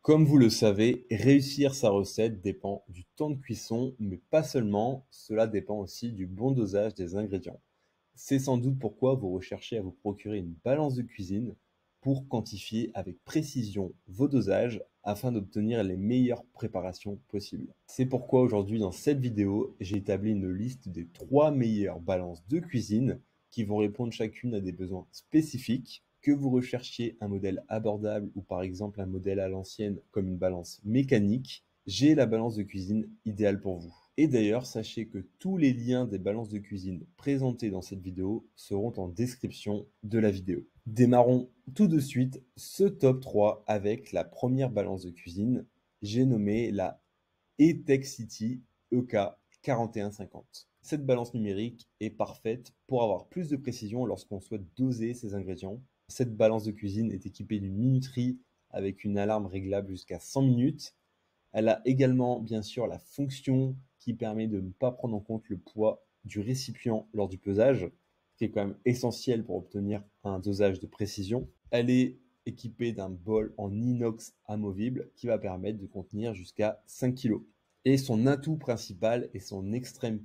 Comme vous le savez, réussir sa recette dépend du temps de cuisson, mais pas seulement, cela dépend aussi du bon dosage des ingrédients. C'est sans doute pourquoi vous recherchez à vous procurer une balance de cuisine pour quantifier avec précision vos dosages afin d'obtenir les meilleures préparations possibles. C'est pourquoi aujourd'hui dans cette vidéo, j'ai établi une liste des 3 meilleures balances de cuisine qui vont répondre chacune à des besoins spécifiques. Que vous recherchiez un modèle abordable ou par exemple un modèle à l'ancienne comme une balance mécanique, j'ai la balance de cuisine idéale pour vous. Et d'ailleurs, sachez que tous les liens des balances de cuisine présentés dans cette vidéo seront en description de la vidéo. Démarrons tout de suite ce top 3 avec la première balance de cuisine. J'ai nommé la Etexity EK 4150. Cette balance numérique est parfaite pour avoir plus de précision lorsqu'on souhaite doser ses ingrédients. Cette balance de cuisine est équipée d'une minuterie avec une alarme réglable jusqu'à 100 minutes. Elle a également bien sûr la fonction qui permet de ne pas prendre en compte le poids du récipient lors du pesage, ce qui est quand même essentiel pour obtenir un dosage de précision. Elle est équipée d'un bol en inox amovible qui va permettre de contenir jusqu'à 5 kg. Et son atout principal est son extrême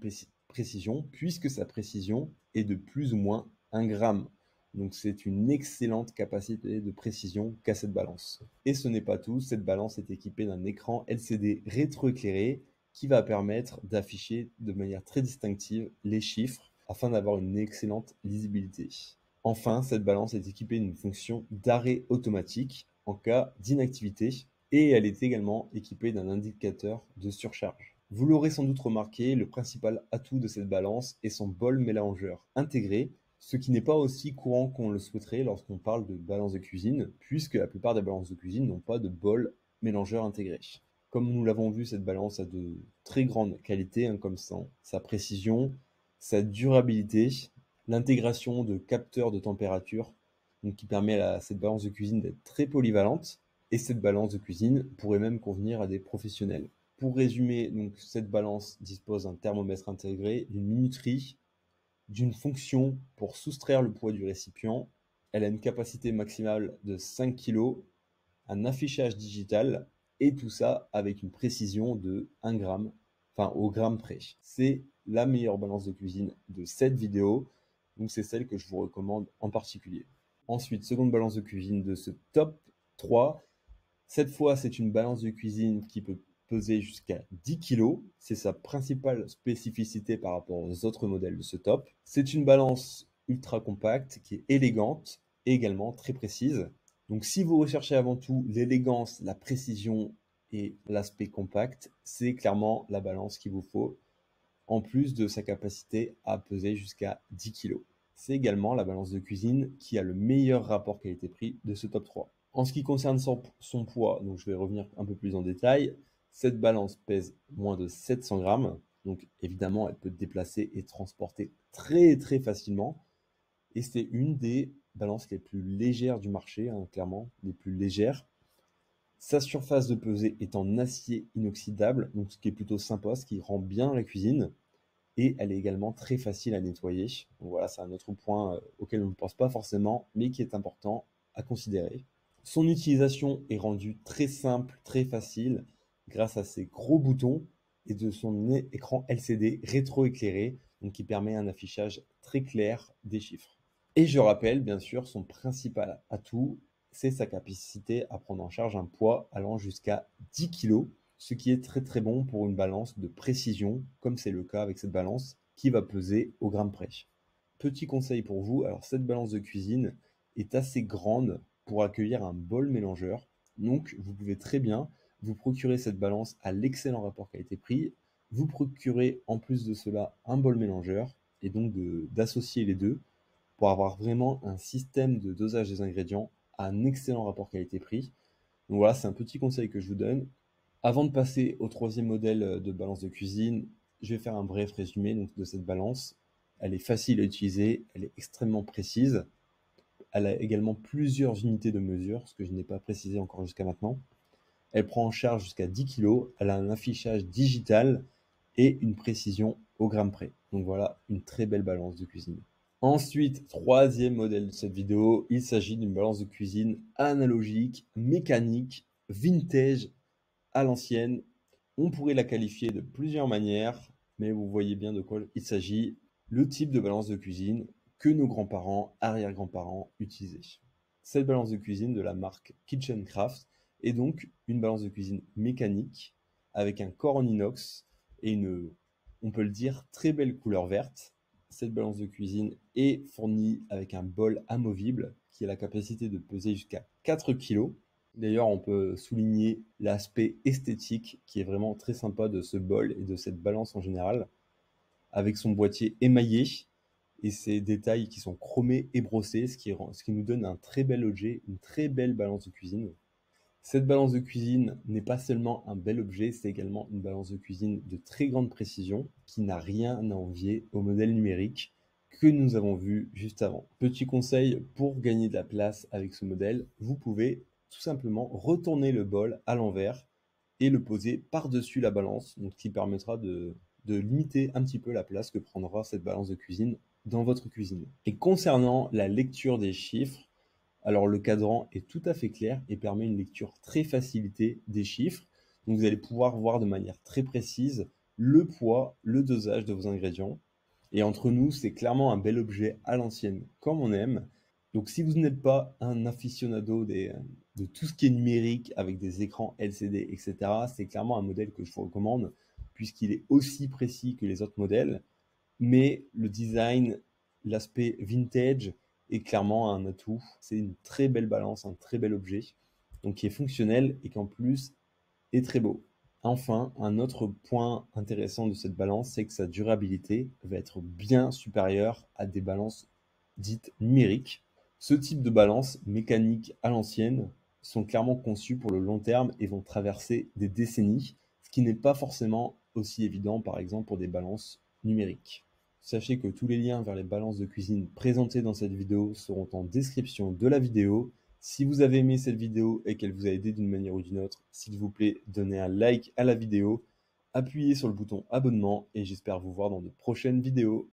précision, puisque sa précision est de plus ou moins 1 gramme. Donc c'est une excellente capacité de précision qu'a cette balance. Et ce n'est pas tout, cette balance est équipée d'un écran LCD rétroéclairé qui va permettre d'afficher de manière très distinctive les chiffres afin d'avoir une excellente lisibilité. Enfin, cette balance est équipée d'une fonction d'arrêt automatique en cas d'inactivité et elle est également équipée d'un indicateur de surcharge. Vous l'aurez sans doute remarqué, le principal atout de cette balance est son bol mélangeur intégré, ce qui n'est pas aussi courant qu'on le souhaiterait lorsqu'on parle de balance de cuisine, puisque la plupart des balances de cuisine n'ont pas de bol mélangeur intégré. Comme nous l'avons vu, cette balance a de très grandes qualités, comme sa précision, sa durabilité, l'intégration de capteurs de température, donc qui permet à cette balance de cuisine d'être très polyvalente. Et cette balance de cuisine pourrait même convenir à des professionnels. Pour résumer, donc, cette balance dispose d'un thermomètre intégré, d'une minuterie, d'une fonction pour soustraire le poids du récipient. Elle a une capacité maximale de 5 kg, un affichage digital, et tout ça avec une précision de 1 gramme, enfin au gramme près. C'est la meilleure balance de cuisine de cette vidéo, donc c'est celle que je vous recommande en particulier. Ensuite, seconde balance de cuisine de ce top 3. Cette fois, c'est une balance de cuisine qui peut peser jusqu'à 10 kg. C'est sa principale spécificité par rapport aux autres modèles de ce top. C'est une balance ultra compacte qui est élégante et également très précise. Donc si vous recherchez avant tout l'élégance, la précision et l'aspect compact, c'est clairement la balance qu'il vous faut, en plus de sa capacité à peser jusqu'à 10 kg. C'est également la balance de cuisine qui a le meilleur rapport qualité-prix de ce top 3. En ce qui concerne son poids, donc je vais revenir un peu plus en détail, cette balance pèse moins de 700 grammes, donc évidemment elle peut déplacer et transporter très très facilement, et c'est une des balances les plus légères du marché, clairement, les plus légères. Sa surface de pesée est en acier inoxydable, donc ce qui est plutôt sympa, ce qui rend bien la cuisine, et elle est également très facile à nettoyer. Donc voilà, c'est un autre point auquel on ne pense pas forcément, mais qui est important à considérer. Son utilisation est rendue très simple, très facile, grâce à ses gros boutons et de son écran LCD rétroéclairé, donc qui permet un affichage très clair des chiffres. Et je rappelle, bien sûr, son principal atout, c'est sa capacité à prendre en charge un poids allant jusqu'à 10 kg, ce qui est très très bon pour une balance de précision, comme c'est le cas avec cette balance, qui va peser au gramme près. Petit conseil pour vous, alors cette balance de cuisine est assez grande pour accueillir un bol mélangeur, donc vous pouvez très bien vous procurer cette balance à l'excellent rapport qualité-prix, vous procurer en plus de cela un bol mélangeur, et donc d'associer les deux pour avoir vraiment un système de dosage des ingrédients à un excellent rapport qualité-prix. Donc voilà, c'est un petit conseil que je vous donne. Avant de passer au troisième modèle de balance de cuisine, je vais faire un bref résumé donc, de cette balance. Elle est facile à utiliser, elle est extrêmement précise. Elle a également plusieurs unités de mesure, ce que je n'ai pas précisé encore jusqu'à maintenant. Elle prend en charge jusqu'à 10 kg, elle a un affichage digital et une précision au gramme près. Donc voilà, une très belle balance de cuisine. Ensuite, troisième modèle de cette vidéo, il s'agit d'une balance de cuisine analogique, mécanique, vintage à l'ancienne. On pourrait la qualifier de plusieurs manières, mais vous voyez bien de quoi il s'agit. Le type de balance de cuisine que nos grands-parents, arrière-grands-parents utilisaient. Cette balance de cuisine de la marque KitchenCraft est donc une balance de cuisine mécanique avec un corps en inox et une, on peut le dire, très belle couleur verte. Cette balance de cuisine est fournie avec un bol amovible qui a la capacité de peser jusqu'à 4 kg. D'ailleurs, on peut souligner l'aspect esthétique qui est vraiment très sympa de ce bol et de cette balance en général, avec son boîtier émaillé et ses détails qui sont chromés et brossés, ce qui nous donne un très bel objet, une très belle balance de cuisine. Cette balance de cuisine n'est pas seulement un bel objet, c'est également une balance de cuisine de très grande précision qui n'a rien à envier au modèle numérique que nous avons vu juste avant. Petit conseil pour gagner de la place avec ce modèle, vous pouvez tout simplement retourner le bol à l'envers et le poser par-dessus la balance, donc ce qui permettra de limiter un petit peu la place que prendra cette balance de cuisine dans votre cuisine. Et concernant la lecture des chiffres, alors le cadran est tout à fait clair et permet une lecture très facilitée des chiffres. Donc vous allez pouvoir voir de manière très précise le poids, le dosage de vos ingrédients. Et entre nous, c'est clairement un bel objet à l'ancienne, comme on aime. Donc si vous n'êtes pas un aficionado de tout ce qui est numérique avec des écrans LCD, etc., c'est clairement un modèle que je vous recommande puisqu'il est aussi précis que les autres modèles. Mais le design, l'aspect vintage est clairement un atout. C'est une très belle balance, un très bel objet, donc qui est fonctionnel et qui en plus est très beau. Enfin, un autre point intéressant de cette balance, c'est que sa durabilité va être bien supérieure à des balances dites numériques. Ce type de balance mécanique à l'ancienne sont clairement conçues pour le long terme et vont traverser des décennies, ce qui n'est pas forcément aussi évident par exemple pour des balances numériques. Sachez que tous les liens vers les balances de cuisine présentées dans cette vidéo seront en description de la vidéo. Si vous avez aimé cette vidéo et qu'elle vous a aidé d'une manière ou d'une autre, s'il vous plaît, donnez un like à la vidéo, appuyez sur le bouton abonnement et j'espère vous voir dans de prochaines vidéos.